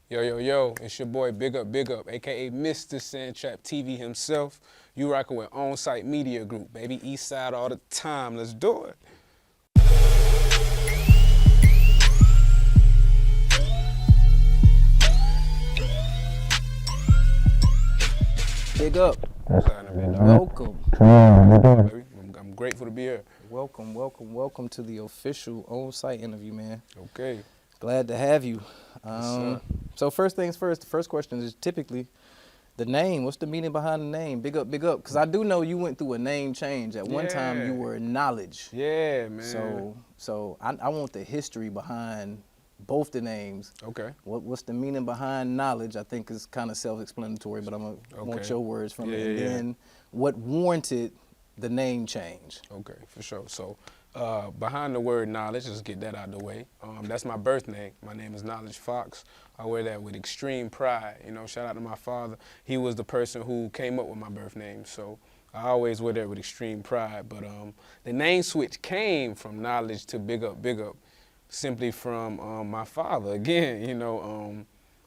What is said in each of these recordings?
Yo, yo, yo, it's your boy Big Up, aka Mr. Sandtrap TV himself. You rockin' with OnSight Media Group, baby. East Side all the time. Let's do it. Big up. What's happening, man? Welcome. Baby? I'm grateful to be here. Welcome to the official on-site interview, man. Okay. Glad to have you. sir. So first things first, the first question is typically the name. What's the meaning behind the name? Big up. Because I do know you went through a name change. At one time you Yeah. were Knowledge. Yeah, man. So I want the history behind both the names. Okay. What's the meaning behind Knowledge? I think is kind of self-explanatory, but I'm going to want Okay. your words from it. Yeah, And yeah. then what warranted the name change? Okay, for sure. So, behind the word knowledge, just get that out of the way. That's my birth name. My name is Knowledge Fox. I wear that with extreme pride. You know, shout out to my father. He was the person who came up with my birth name. So I always wear that with extreme pride. But the name switch came from Knowledge to Big Up, simply from my father. Again, you know,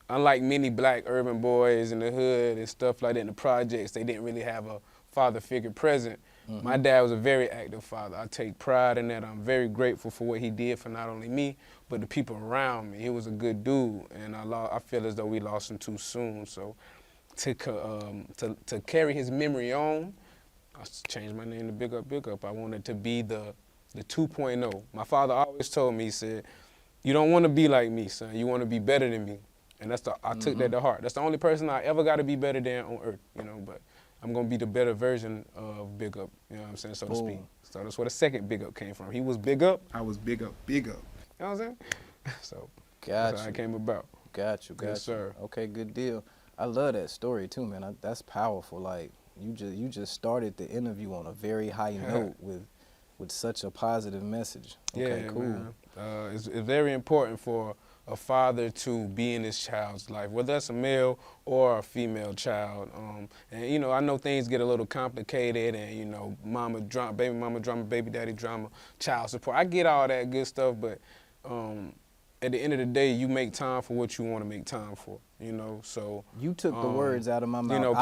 unlike many black urban boys in the hood and stuff like that in the projects, they didn't really have a father figure present. My dad was a very active father. I take pride in that. I'm very grateful for what he did for not only me, but the people around me. He was a good dude, and I feel as though we lost him too soon. So to carry his memory on, I changed my name to Big Up. I wanted to be the 2.0. My father always told me, he said, you don't want to be like me, son. You want to be better than me. And I took that to heart. That's the only person I ever got to be better than on earth, you know, but I'm going to be the better version of Big Up, you know what I'm saying, so to speak. So that's where the second Big Up came from. He was Big Up, I was Big Up. You know what I'm saying? So that's how it came about. Got you. Yes, sir. Okay, good deal. I love that story too, man. That's powerful. Like you just started the interview on a very high note with such a positive message. Okay, Yeah, cool. man. It's very important for a father to be in his child's life, whether that's a male or a female child. And you know, I know things get a little complicated, and you know, baby mama drama, baby daddy drama, child support. I get all that good stuff, but at the end of the day, you make time for what you want to make time for. You know, so You took the words out of my mouth. you know,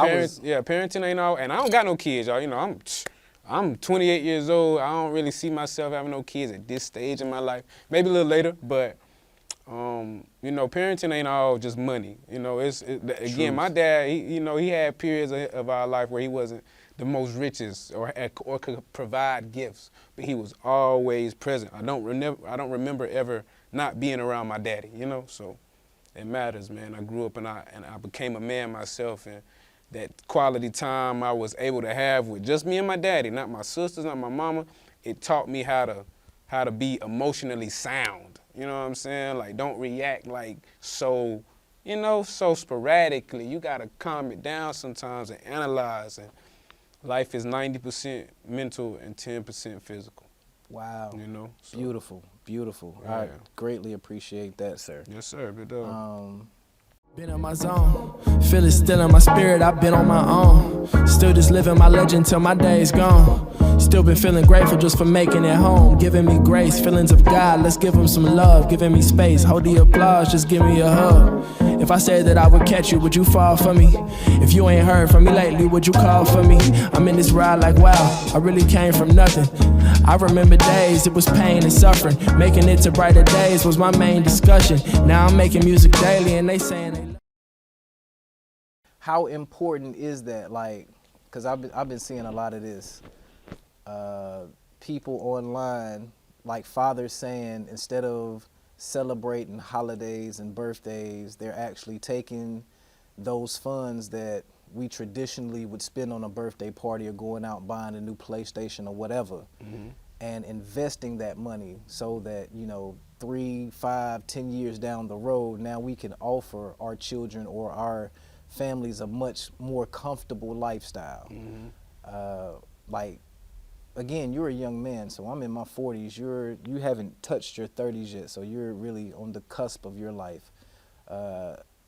parenting ain't all, and I don't got no kids, y'all. You know, I'm 28 years old. I don't really see myself having no kids at this stage in my life. Maybe a little later, but you know, parenting ain't all just money. You know, again, my dad, he had periods of our life where he wasn't the most richest or could provide gifts, but he was always present. I don't remember ever not being around my daddy. You know, so it matters, man. I grew up and I became a man myself, and that quality time I was able to have with just me and my daddy, not my sisters, not my mama, it taught me how to be emotionally sound. You know what I'm saying? Like, don't react like so sporadically. You gotta calm it down sometimes and analyze. And life is 90% mental and 10% physical. Wow. You know? So, Beautiful. Yeah. I greatly appreciate that, sir. yes, sir. Big dog. Been in my zone, feel it still in my spirit, I've been on my own. Still just living my legend till my day's gone. Still been feeling grateful just for making it home. Giving me grace, feelings of God, let's give him some love. Giving me space, hold the applause, just give me a hug. If I said that I would catch you, would you fall for me? If you ain't heard from me lately, would you call for me? I'm in this ride like wow, I really came from nothing. I remember days, it was pain and suffering. Making it to brighter days was my main discussion. Now I'm making music daily and they saying they How important is that? Like, because I've been seeing a lot of this. People online, like fathers saying instead of celebrating holidays and birthdays, they're actually taking those funds that we traditionally would spend on a birthday party or going out buying a new PlayStation or whatever, and investing that money so that, you know, 3, 5, 10 years down the road, now we can offer our children or our families a much more comfortable lifestyle. Like, again, you're a young man, so I'm in my 40s. You haven't touched your 30s yet, so you're really on the cusp of your life.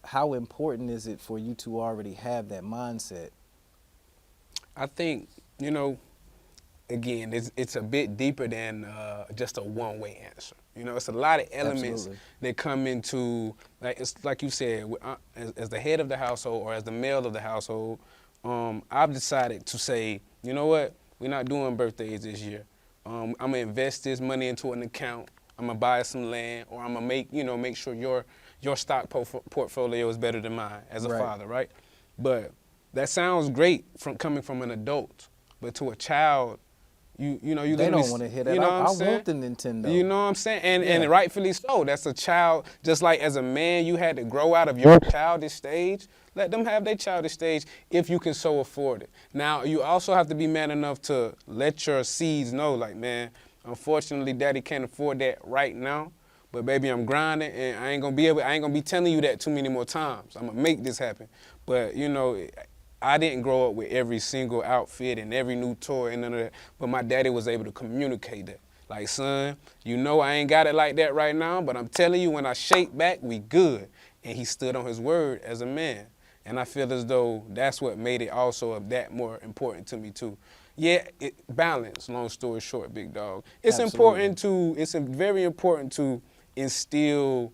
How important is it for you to already have that mindset? I think, you know, again, it's a bit deeper than just a one-way answer. You know, it's a lot of elements Absolutely. that come into, like it's like you said, as the head of the household or as the male of the household, I've decided to say, you know what, we're not doing birthdays this year. I'm gonna invest this money into an account. I'm gonna buy some land, or I'm gonna make sure your stock portfolio is better than mine as a Right. father, right? But that sounds great coming from an adult, but to a child, you They don't want to hear that. You know what I'm I saying? want the Nintendo. You know what I'm saying? And Yeah. rightfully so. That's a child. Just like as a man, you had to grow out of your childish stage. Let them have their childish stage if you can so afford it. Now, you also have to be man enough to let your seeds know, like, man, unfortunately, daddy can't afford that right now. But baby, I'm grinding, and I ain't gonna be telling you that too many more times. I'm gonna make this happen. But I didn't grow up with every single outfit and every new toy and none of that, but my daddy was able to communicate that. Like, son, I ain't got it like that right now, but I'm telling you, when I shake back, we good. And he stood on his word as a man. And I feel as though that's what made it also that more important to me too. Yeah, balance, long story short, big dog. It's very important to instill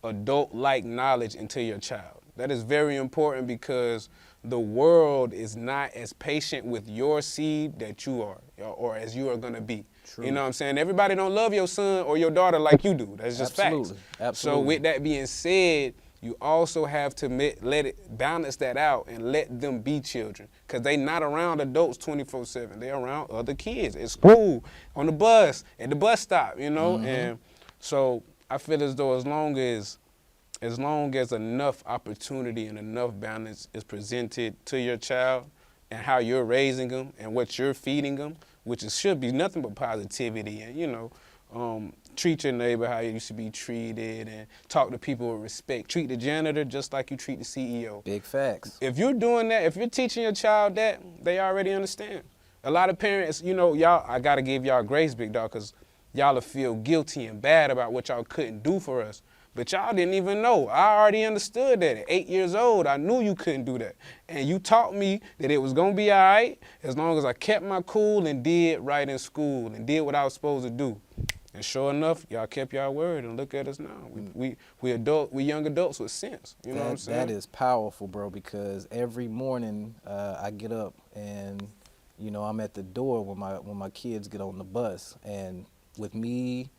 adult-like knowledge into your child. That is very important because the world is not as patient with your seed that you are, or as you are gonna be. True. You know what I'm saying? Everybody don't love your son or your daughter like you do. That's just Absolutely. facts. Absolutely. So with that being said, you also have to let it balance that out and let them be children, because they not around adults 24/7. They're around other kids at school, on the bus, at the bus stop, Mm-hmm. And so I feel as though as long as enough opportunity and enough balance is presented to your child and how you're raising them and what you're feeding them, which should be nothing but positivity and, treat your neighbor how you should be treated and talk to people with respect. Treat the janitor just like you treat the CEO. Big facts. If you're doing that, if you're teaching your child that, they already understand. A lot of parents, y'all, I got to give y'all grace, big dog, because y'all will feel guilty and bad about what y'all couldn't do for us. But y'all didn't even know. I already understood that. At 8 years old, I knew you couldn't do that. And you taught me that it was going to be all right as long as I kept my cool and did right in school and did what I was supposed to do. And sure enough, y'all kept y'all word, and look at us now. We young adults with sense. You know what I'm saying? That is powerful, bro, because every morning I get up and, I'm at the door when my kids get on the bus. And with me,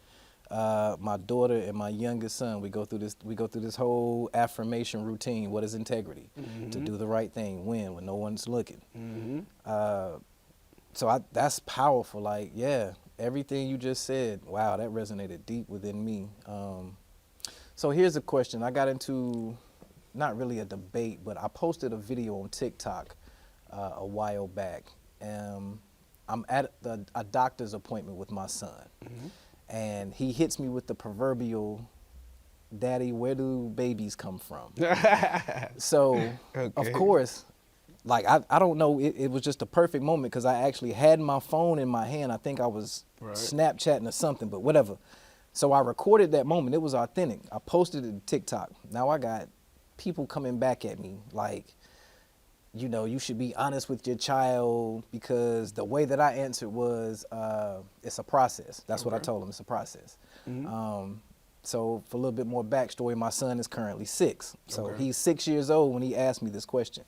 my daughter and my youngest son, we go through this whole affirmation routine. What is integrity? Mm-hmm. To do the right thing, when no one's looking. Mm-hmm. So that's powerful. Like, yeah, everything you just said, wow, that resonated deep within me. So here's a question. I got into, not really a debate, but I posted a video on TikTok a while back. I'm at a doctor's appointment with my son. Mm-hmm. And he hits me with the proverbial, "Daddy, where do babies come from?" So, Okay. of course, like, I don't know, it was just a perfect moment because I actually had my phone in my hand. I think I was Right. Snapchatting or something, but whatever. So I recorded that moment. It was authentic. I posted it to TikTok. Now I got people coming back at me like, you should be honest with your child, because the way that I answered was, it's a process. That's what I Okay. told him. It's a process. Mm-hmm. So for a little bit more backstory, my son is currently 6. So Okay. he's 6 years old when he asked me this question.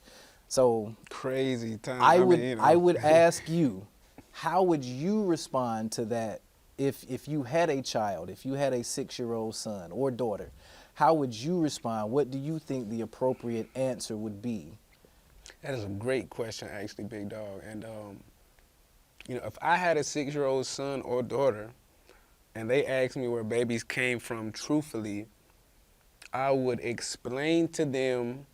So Crazy time. I mean, would ask you, how would you respond to that if you had a child, if you had a 6-year-old son or daughter? How would you respond? What do you think the appropriate answer would be? That is a great question, actually, big dog. And if I had a 6-year-old son or daughter, and they asked me where babies came from, truthfully, I would explain to them.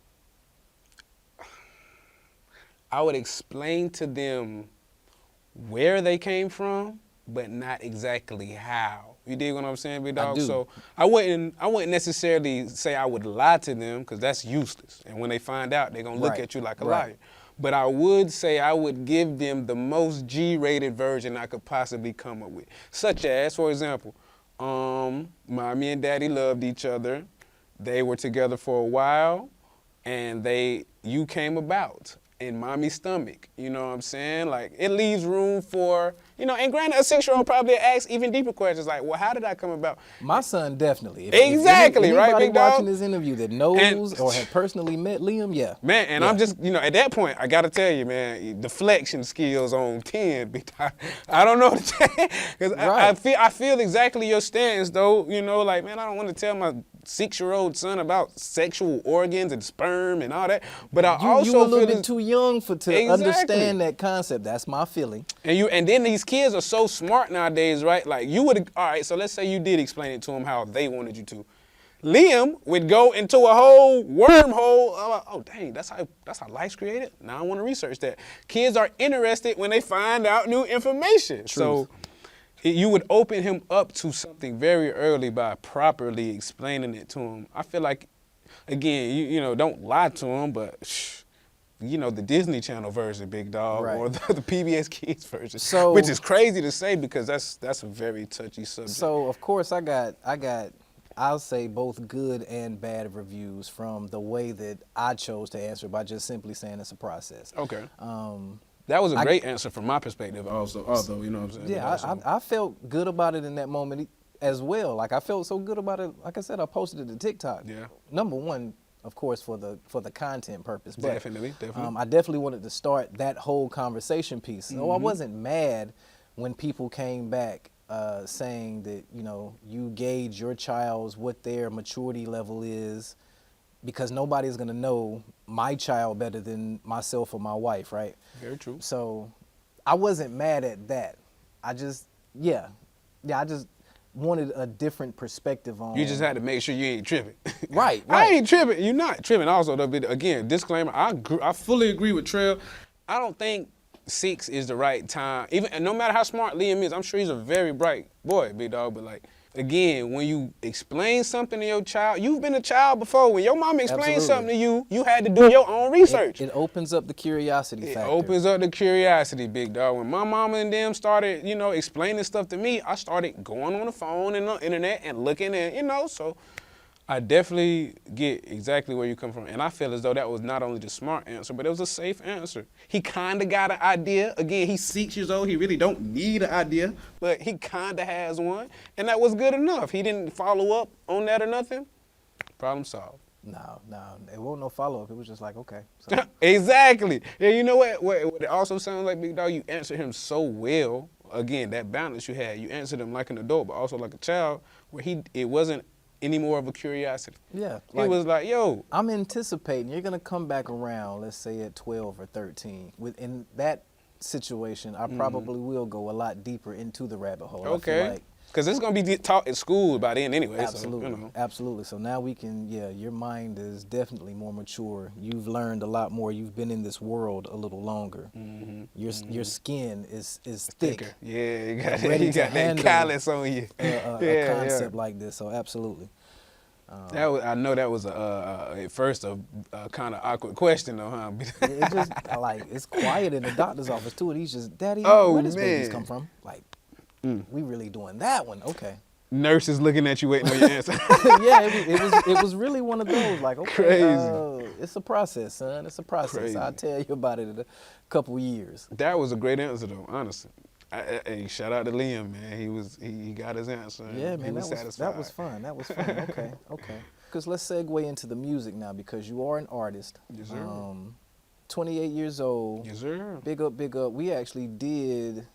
Where they came from, but not exactly how. You dig what I'm saying, big dog? do. So I wouldn't necessarily say I would lie to them, because that's useless. And when they find out, they're gonna look Right. at you like a Right. liar. But I would say I would give them the most G-rated version I could possibly come up with. Such as, for example, mommy and daddy loved each other. They were together for a while, and you came about in mommy's stomach. You know what I'm saying? Like, it leaves room for You know, and granted, a 6-year-old probably asks even deeper questions like, well, how did I come about? My son definitely. Exactly, right, anybody big dog? watching this interview that knows or had personally met Liam, yeah. Man, and Yeah. I'm just, you know, at that point, I got to tell you, man, deflection skills on 10, big dog. I don't know what to tell you. Because Right. I feel exactly your stance, though. You know, like, man, I don't want to tell my 6-year-old son about sexual organs and sperm and all that. But I also you a little feel bit this- too young to Exactly. understand that concept. That's my feeling. And then these kids are so smart nowadays, right? Like you would, all right, so let's say you did explain it to them how they wanted you to. Liam would go into a whole wormhole. Oh, dang, that's how life's created? Now I want to research that. Kids are interested when they find out new information. So you would open him up to something very early by properly explaining it to him. I feel like, again, you know, don't lie to him, but you know, the Disney Channel version, big dog, Right. or the PBS Kids version, So- which is crazy to say because that's a very touchy subject. So of course I got I'll say both good and bad reviews from the way that I chose to answer by just simply saying it's a process. Okay. That was a I- great answer from my perspective also, although, you know what I'm saying? Yeah, I felt good about it in that moment as well. Like I felt so good about it. Like I said, I posted it to TikTok. Yeah. Number one, of course, for the content purpose. But, Definitely. I definitely wanted to start that whole conversation piece. So I wasn't mad when people came back saying that, you know, you gauge your child's what their maturity level is, because nobody's gonna know my child better than myself or my wife, right? Very true. So I wasn't mad at that. I just I just wanted a different perspective on. You just had to make sure you ain't tripping. Right, I right. ain't tripping. You're not tripping. Also, though, but again, disclaimer, I fully agree with Trail. I don't think 6 is the right time. Even no matter how smart Liam is, I'm sure he's a very bright boy, big dog. But like, again, when you explain something to your child, you've been a child before. When your mom explained Absolutely. something to you, you had to do your own research. It opens up the curiosity It factor. opens up the curiosity, big dog. When my mama and them started, you know, explaining stuff to me, I started going on the phone and the internet and looking at, you know, so I definitely get exactly where you come from. And I feel as though that was not only the smart answer, but it was a safe answer. He kind of got an idea. Again, he's 6 years old. He really don't need an idea, but he kind of has one. And that was good enough. He didn't follow up on that or nothing. Problem solved. No, it wasn't no follow up. It was just like, okay. So, Exactly. And you know what it also sounds like, big dog? You answered him so well. Again, that balance you had. You answered him like an adult, but also like a child, where it wasn't any more of a curiosity. yeah. He was like, yo. I'm anticipating you're gonna come back around, let's say at 12 or 13. Within that situation, I probably will go a lot deeper into the rabbit hole. I feel Okay. like Because it's going to be taught at school by then anyway. absolutely, So, you know. absolutely. So now we can, your mind is definitely more mature. You've learned a lot more. You've been in this world a little longer. Your skin is thick. Thicker. Yeah, you got, Ready you to got that handle callus on you. A concept like this. So absolutely. I know that was at first a kind of awkward question though, huh? It just like it's quiet in the doctor's office too, and he's just, Daddy, Oh, where does babies man. come from? Like, we really doing that one, okay. Nurses looking at you waiting on your answer. Yeah, it was really one of those. Like, okay, Crazy. it's a process, son. It's a process. Crazy. I'll tell you about it in a couple years. That was a great answer though, honestly. Hey, shout out to Liam, man. He got his answer. Yeah, He man, was that satisfied. was fun. That was fun. Okay. Because let's segue into the music now, because you are an artist. Yes, sir. 28 years old. Yes, sir. Big up, big up. We actually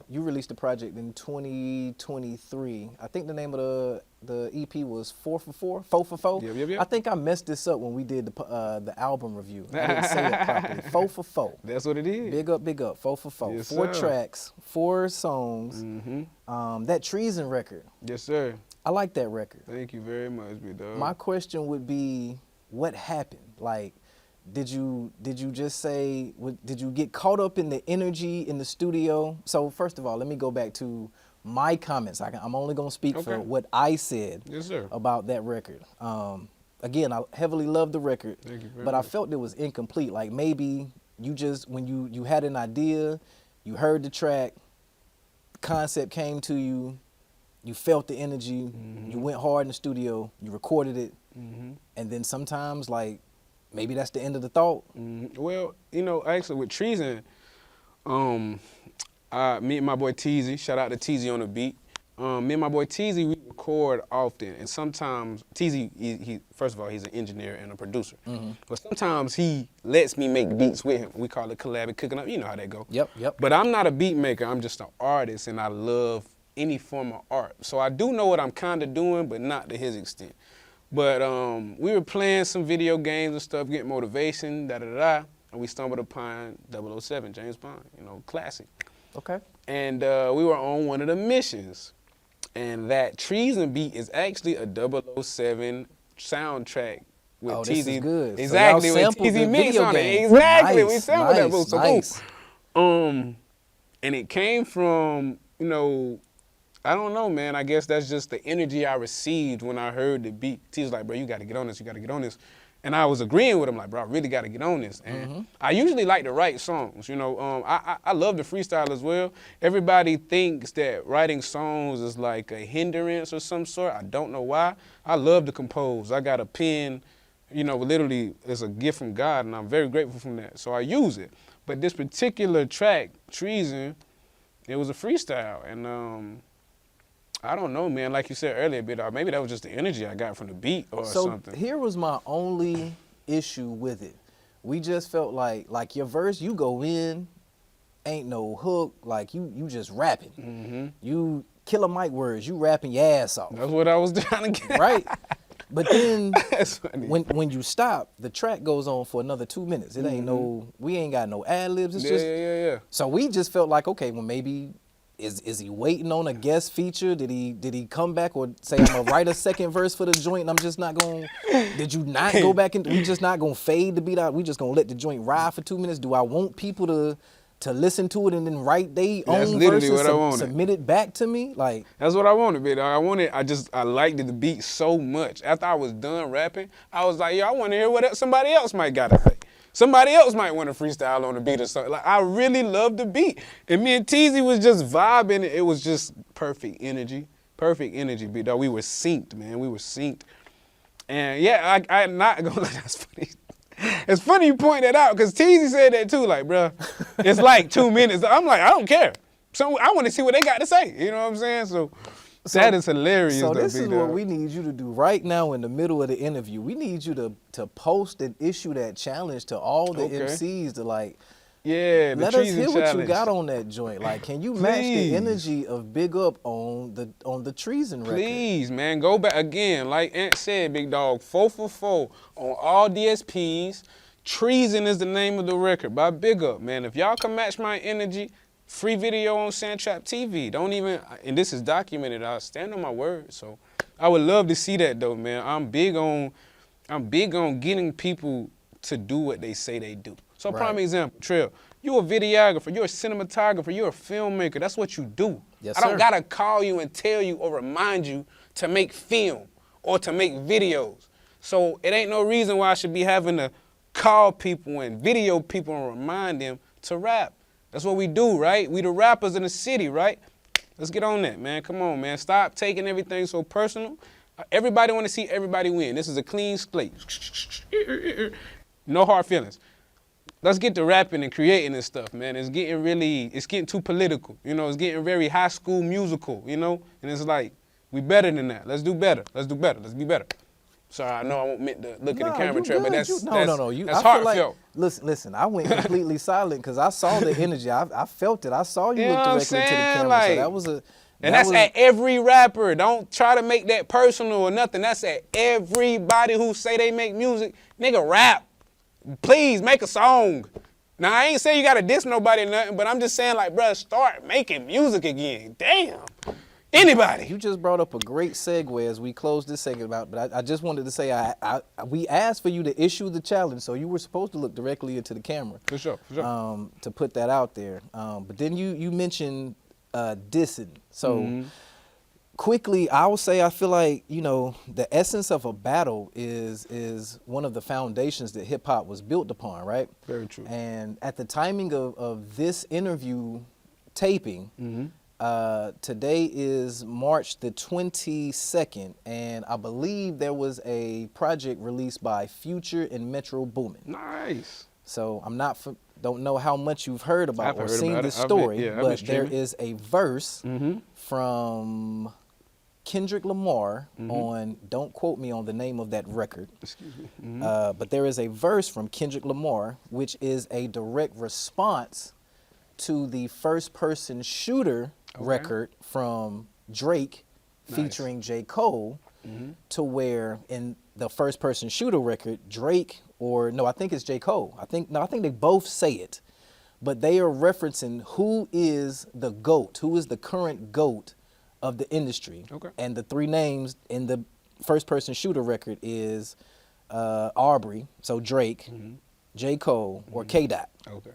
you released a project in 2023. I think the name of the EP was 4 for 4. Yep. I think I messed this up when we did the album review. I didn't say it properly. 4 for 4. That's what it is. Big up, 4 for 4. Yes, 4 sir. tracks, 4 songs. That Treason record, Yes, sir. I like that record. Thank you very much, big dog. My question would be, what happened? Like, did you just say, did you get caught up in the energy in the studio? So first of all, let me go back to my comments. I'm only gonna speak for Okay. what I said Yes, sir. about that record. Again, I heavily love the record, Thank you very but I much. felt it was incomplete. Like maybe you just, when you had an idea, you heard the track, concept came to you, you felt the energy, you went hard in the studio, you recorded it, and then sometimes like maybe that's the end of the thought. Well, you know, actually with Treason, Me and my boy Teezy, shout out to Teezy on the beat. Me and my boy Teezy, we record often, and sometimes Teezy, he first of all, he's an engineer and a producer. But sometimes he lets me make beats with him. We call it collab, cooking up. You know how that go. Yep. But I'm not a beat maker. I'm just an artist, and I love any form of art. So I do know what I'm kind of doing, but not to his extent. But we were playing some video games and stuff, getting motivation, and we stumbled upon 007, James Bond, classic. Okay. And we were on one of the missions. And that Treason beat is actually a 007 soundtrack with Oh, TZ. this is good. Exactly, So y'all with sampled TZ the mix video on it. game. Exactly, Nice, we sampled that booth. So nice. cool. And it came from, I don't know, man. I guess that's just the energy I received when I heard the beat. T was like, bro, you got to get on this. You got to get on this. And I was agreeing with him, like, bro, I really got to get on this. And I usually like to write songs, I love to freestyle as well. Everybody thinks that writing songs is like a hindrance or some sort. I don't know why. I love to compose. I got a pen, literally it's a gift from God, and I'm very grateful for that. So I use it. But this particular track, Treason, it was a freestyle. And I don't know, man. Like you said earlier, maybe that was just the energy I got from the beat or something. So here was my only issue with it. We just felt like your verse, you go in, ain't no hook, like you just rapping. You killer mic words, you rapping your ass off. That's what I was trying to get. Right? But then That's funny. when you stop, the track goes on for another 2 minutes. It ain't we ain't got no ad-libs. It's just Yeah. So we just felt like, okay, well maybe is he waiting on a guest feature? Did he come back or say I'm gonna write a second verse for the joint and I'm just not gonna? Did you not go back and we just not gonna fade the beat out? We just gonna let the joint ride for 2 minutes? Do I want people to listen to it and then write their own verse and submit it back to me? Like that's what I wanted, man. I liked the beat so much. After I was done rapping, I was like, yo, I want to hear what somebody else might gotta say. Somebody else might want to freestyle on the beat or something. Like, I really loved the beat. And me and Teezy was just vibing. It was just perfect energy. Perfect energy, beat, dog. We were synced, man. We were synced. And yeah, I'm not gonna lie, that's funny. It's funny you point that out, because Teezy said that too, like, bruh, it's like 2 minutes. I'm like, I don't care. So I want to see what they got to say. You know what I'm saying? So that is hilarious. So though, this is dog. what we need you to do right now in the middle of the interview. We need you to post and issue that challenge to all the MCs to like, yeah, the let us Treason hear what you challenge. got on that joint. Like, can you match the energy of Big Up on the Treason record? Please, man, go back again. Like Ant said, big dog, 4 for 4 on all DSPs. Treason is the name of the record by Big Up, man. If y'all can match my energy, free video on Sandtrap TV. Don't even, and this is documented. I stand on my word. So I would love to see that though, man. I'm big on getting people to do what they say they do. So prime example, Trill, you're a videographer, you're a cinematographer, you're a filmmaker. That's what you do. Yes, I don't gotta call you and tell you or remind you to make film or to make videos. So it ain't no reason why I should be having to call people and video people and remind them to rap. That's what we do, right? We the rappers in the city, right? Let's get on that, man. Come on, man. Stop taking everything so personal. Everybody want to see everybody win. This is a clean slate. No hard feelings. Let's get to rapping and creating this stuff, man. It's getting too political. It's getting very high school musical, And it's like, we better than that. Let's do better. Let's do better. Let's be better. Sorry, I know I won't meant to look at the camera, Trey, but that's heartfelt. Listen, I went completely silent because I saw the energy. I felt it. I saw you look know what I'm directly to the saying? camera. Like, so that was a... And that's at every rapper. Don't try to make that personal or nothing. That's at everybody who say they make music. Nigga, rap. Please, make a song. Now, I ain't saying you got to diss nobody or nothing, but I'm just saying, like, bruh, start making music again. Damn. Anybody. You just brought up a great segue as we close this segment out, but I just wanted to say we asked for you to issue the challenge, so you were supposed to look directly into the camera. For sure. To put that out there. But then you mentioned dissing. So quickly, I will say I feel like, the essence of a battle is one of the foundations that hip hop was built upon, right? Very true. And at the timing of this interview taping, today is March the 22nd, and I believe there was a project released by Future and Metro Boomin. Nice. So I'm not Don't know how much you've heard about I've or heard seen about this it. story, I've been but there streaming. is a verse from Kendrick Lamar on, don't quote me on the name of that record, but there is a verse from Kendrick Lamar which is a direct response to the first person shooter record from Drake featuring J. Cole, to where in the first person shooter record, Drake, or no, I think it's J. Cole. I think they both say it, but they are referencing who is the GOAT, who is the current GOAT of the industry. Okay. And the three names in the first person shooter record is Aubrey, so Drake, J. Cole, or K-Dot. Okay.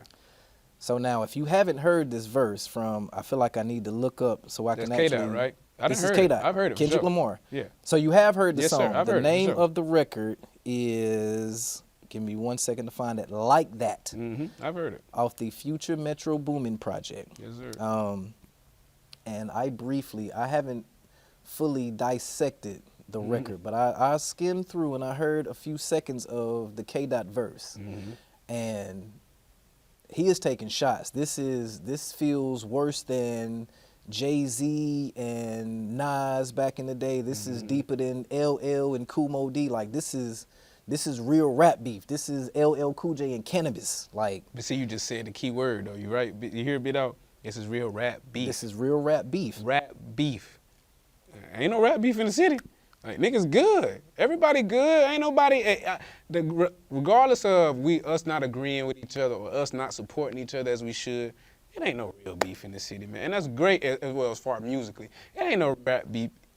So now, if you haven't heard this verse from, I feel like I need to look up so I That's can actually. K-Dot, right? I This done is heard it. K-Dot. I've heard it for Kendrick sure. Lamar. Yeah. So you have heard the Yes, sir. song. I've The heard it for name sure. of the record is, give me 1 second to find it, Like That, I've heard it. off the Future Metro Boomin project. Yes, sir. And I haven't fully dissected the record, but I skimmed through and I heard a few seconds of the K-Dot verse. And he is taking shots. This feels worse than Jay-Z and Nas back in the day. This is deeper than LL and Kool Moe Dee. Like this is real rap beef. This is LL Cool J and Cannabis. Like, But see, you just said the key word, though. You right? You hear a bit out? This is real rap beef. this is real rap beef. Rap beef. Ain't no rap beef in the city. Like, niggas good. Everybody good. Ain't nobody. Regardless of us not agreeing with each other or us not supporting each other as we should, it ain't no real beef in the city, man. And that's great as well as far musically. It ain't no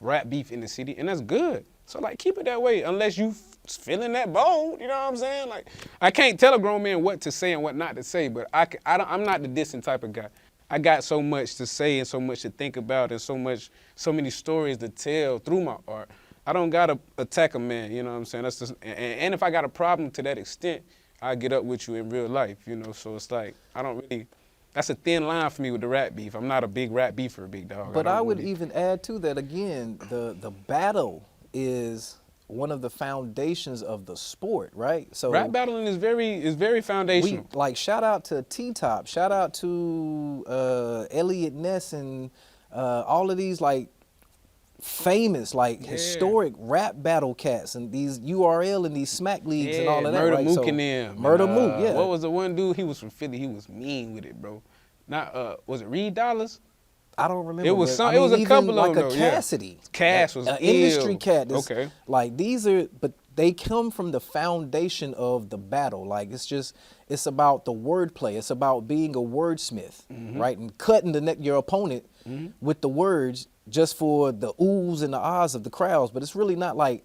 rap beef in the city, and that's good. So, like, keep it that way unless you feeling that bold, you know what I'm saying? Like, I can't tell a grown man what to say and what not to say, but I'm not the dissing type of guy. I got so much to say and so much to think about and so many stories to tell through my art. I don't gotta attack a man, you know what I'm saying? That's just, and if I got a problem to that extent, I get up with you in real life, you know. So it's like that's a thin line for me with the rap beef. I'm not a big rap beefer, big dog. But I would even add to that again, the battle is one of the foundations of the sport, right? So rap battling is very foundational. like shout out to T-Top, shout out to Elliot Ness and all of these like famous, like historic rap battle cats and these URL and these smack leagues and all of that. Murder right? Mook and them. Murder Mook, yeah. What was the one dude? He was from Philly. He was mean with it, bro. Not was it Reed Dollars? I don't remember. It was but, some. I It mean, was a even couple like of them. a though, yeah. Cassidy. Cass was an industry ill. cat. That's, Okay. Like these are, but they come from the foundation of the battle. Like it's about the wordplay. It's about being a wordsmith, right, and cutting your opponent with the words just for the oohs and the ahs of the crowds. But it's really not like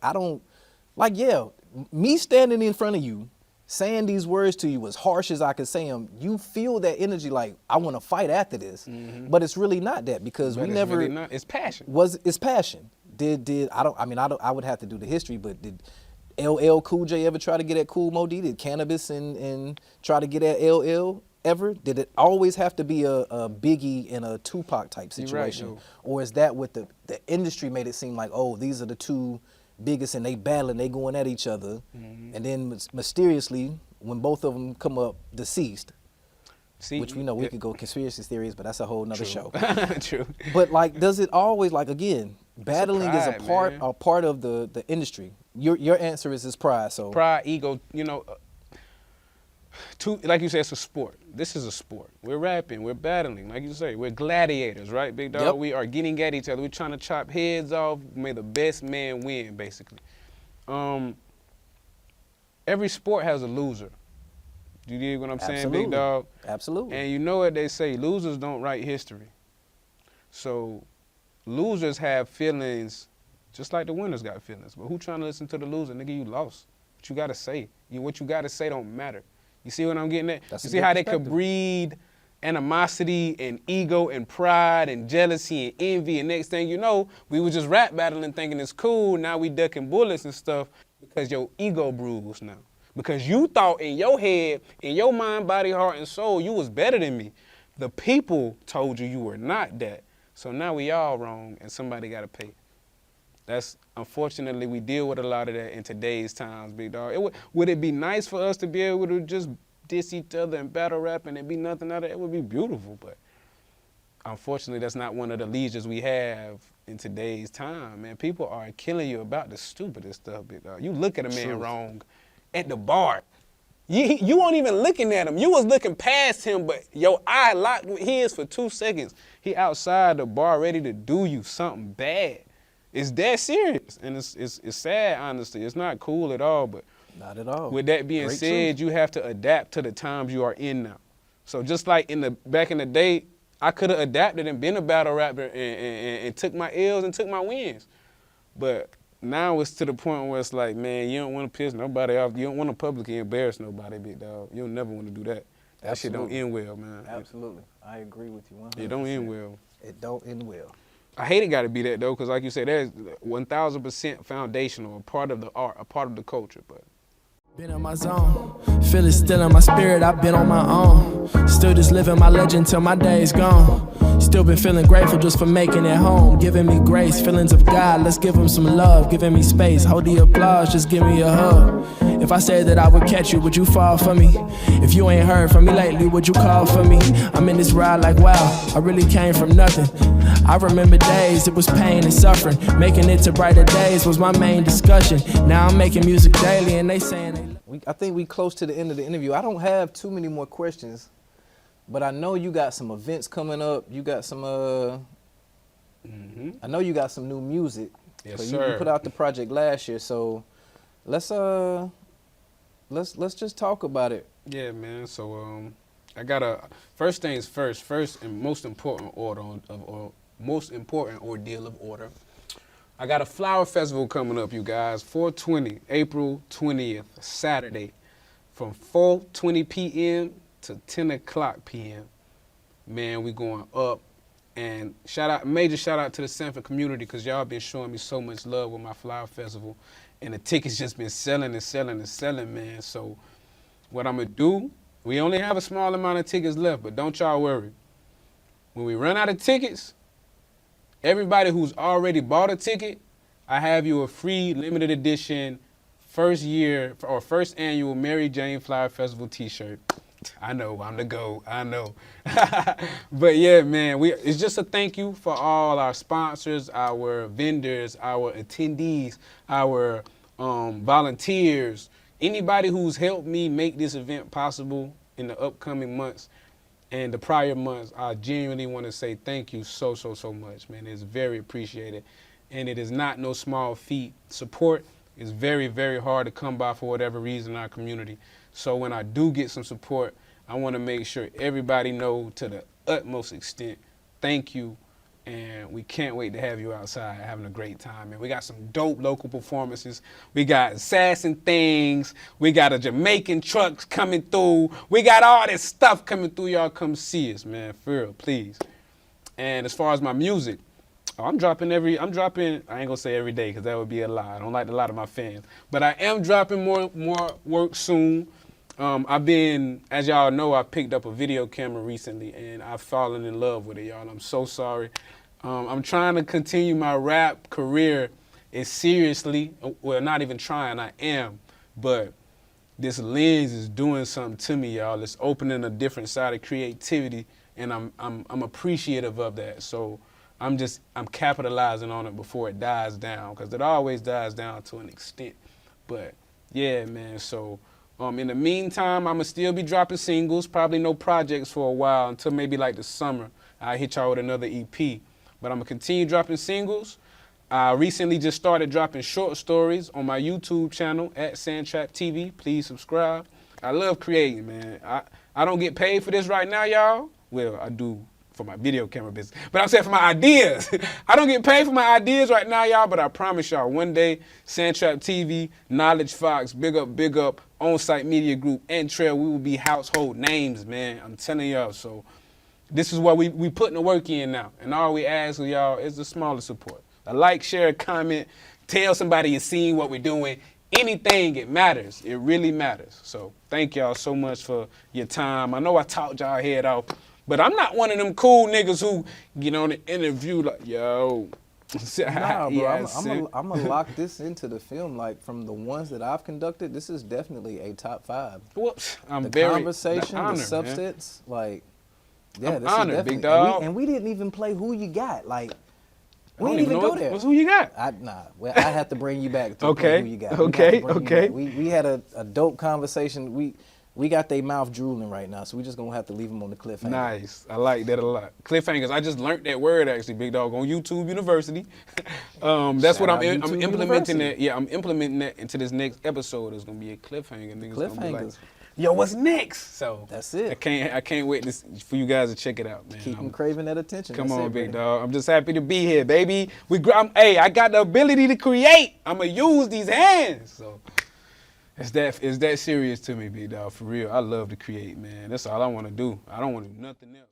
me standing in front of you, saying these words to you as harsh as I could say them, you feel that energy like I want to fight after this, but it's really not that because But we it's never. really not. It's passion. It's passion. I would have to do the history, but did LL Cool J ever try to get at Kool Moe Dee? Did Cannabis and try to get at LL ever? Did it always have to be a Biggie and a Tupac type situation? Right, or is that what the industry made it seem like, oh, these are the two biggest and they battling, they going at each other, and then mysteriously, when both of them come up deceased, See, which we know we could go conspiracy theories, but that's a whole nother show. True. But like, does it always, like, again, battling is a pride, part of the industry. Your answer is pride. So Pride, ego, you know. Like you said, it's a sport. This is a sport. We're rapping, we're battling, like you say, we're gladiators, right, big dog? Yep. We are getting at each other. We're trying to chop heads off. May the best man win, basically. Every sport has a loser. You dig what I'm saying, Absolutely. big dog? Absolutely. And you know what they say, losers don't write history. So losers have feelings just like the winners got feelings. But who trying to listen to the loser? Nigga, you lost. What you got to say? What you got to say don't matter. You see what I'm getting at? That's you a see good how they could perspective. breed animosity and ego and pride and jealousy and envy, and next thing you know, we was just rap battling thinking it's cool. Now we ducking bullets and stuff because your ego bruised now. Because you thought in your head, in your mind, body, heart, and soul, you was better than me. The people told you were not that. So now we all wrong and somebody got to pay. Unfortunately, we deal with a lot of that in today's times, big dog. Would it be nice for us to be able to just diss each other and battle rap and it be nothing out of it, it would be beautiful. But unfortunately, that's not one of the leisures we have in today's time, man. People are killing you about the stupidest stuff. You look at a man wrong at the bar. You weren't even looking at him. You was looking past him, but your eye locked with his for 2 seconds. He outside the bar ready to do you something bad. It's that serious, and it's sad, honestly. It's not cool at all, but not at all. With that being said, you have to adapt to the times you are in now. So just like back in the day, I could have adapted and been a battle rapper and took my L's and took my wins. But now it's to the point where it's like, man, you don't want to piss nobody off. You don't want to publicly embarrass nobody, big dog. You don't never want to do that. That shit don't end well, man. Absolutely. I agree with you 100%. It don't end well. It don't end well. I hate it got to be that, though, because like you said, that's 1,000% foundational, a part of the art, a part of the culture. But been in my zone, feel it still in my spirit, I've been on my own. Still just living my legend till my day's gone. Still been feeling grateful just for making it home. Giving me grace, feelings of God, let's give him some love. Giving me space, hold the applause, just give me a hug. If I said that I would catch you, would you fall for me? If you ain't heard from me lately, would you call for me? I'm in this ride like wow, I really came from nothing. I remember days, it was pain and suffering. Making it to brighter days was my main discussion. Now I'm making music daily and they saying I think we close to the end of the interview. I don't have too many more questions, but I know you got some events coming up. You got some, I know you got some new music. Yes, so sir. You put out the project last year, so let's just talk about it. yeah, man. So I got first things first and most important ordeal of order. I got a flower festival coming up, you guys, 4/20, April 20th, Saturday, from 4:20 p.m. to 10 o'clock p.m. Man, we going up. And major shout out to the Sanford community, because y'all been showing me so much love with my flower festival. And the tickets just been selling and selling and selling, man. So what I'm going to do, we only have a small amount of tickets left, but don't y'all worry. When we run out of tickets, everybody who's already bought a ticket, I have you a free limited edition first annual Mary Jane Flower Festival t-shirt. I know, I'm the GOAT, I know. But yeah, man, it's just a thank you for all our sponsors, our vendors, our attendees, our volunteers, anybody who's helped me make this event possible in the upcoming months. And the prior months, I genuinely want to say thank you so much, man. It's very appreciated. And it is not no small feat. Support is very, very hard to come by for whatever reason in our community. So when I do get some support, I want to make sure everybody know to the utmost extent, thank you. And we can't wait to have you outside having a great time. And we got some dope local performances. We got Assassin Things. We got a Jamaican trucks coming through. We got all this stuff coming through. Y'all come see us, man. For real, please. And as far as my music, I'm dropping, I ain't gonna say every day because that would be a lie. I don't like a lot of my fans. But I am dropping more work soon. I've been, as y'all know, I picked up a video camera recently and I've fallen in love with it, y'all. I'm so sorry. I'm trying to continue my rap career as seriously, well, not even trying, I am, but this lens is doing something to me, y'all. It's opening a different side of creativity, and I'm appreciative of that. So I'm capitalizing on it before it dies down, because it always dies down to an extent. But yeah, man, so in the meantime, I'ma still be dropping singles, probably no projects for a while until maybe like the summer. I'll hit y'all with another EP. But I'm gonna continue dropping singles. I recently just started dropping short stories on my YouTube channel at Sandtrap TV. Please subscribe. I love creating, man. I don't get paid for this right now, y'all. Well, I do for my video camera business. But I'm saying for my ideas. I don't get paid for my ideas right now, y'all, but I promise y'all, one day, Sandtrap TV, Knowledge Fox, big up, OnSight Media Group, and Trail, we will be household names, man. I'm telling y'all, so this is what we putting the work in now. And all we ask of y'all is the smallest support. A like, share, a comment, tell somebody you're seeing what we're doing. Anything, it matters. It really matters. So thank y'all so much for your time. I know I talked y'all head off, but I'm not one of them cool niggas who get on the interview like, yo, Nah, bro, Yeah, I'm gonna lock this into the film. Like from the ones that I've conducted, this is definitely a top 5. Whoops, I'm The very conversation, honored, the man. substance, like, yeah, I'm this honored, is big definitely. dog. And we didn't even play Who You Got. Like, I we don't didn't even go know there. What's who you got? Well, I have to bring you back to Okay, play Who You Got. okay, We have to bring you okay. back. We had a dope conversation. We got their mouth drooling right now, so we just gonna have to leave them on the cliffhanger. Nice. I like that a lot. Cliffhangers. I just learned that word actually, big dog, on YouTube University. That's Shout what out I'm YouTube implementing University. that. Yeah, I'm implementing that into this next episode. It's gonna be a cliffhanger. Niggas gonna be like, Cliffhangers. yo, what's next? So That's it. I can't wait for you guys to check it out, man. Keep them craving that attention. Come That's on, it, big baby. dog. I'm just happy to be here, baby. Hey, I got the ability to create. I'm gonna use these hands. So it's that serious to me, big dog. For real, I love to create, man. That's all I want to do. I don't want to do nothing else.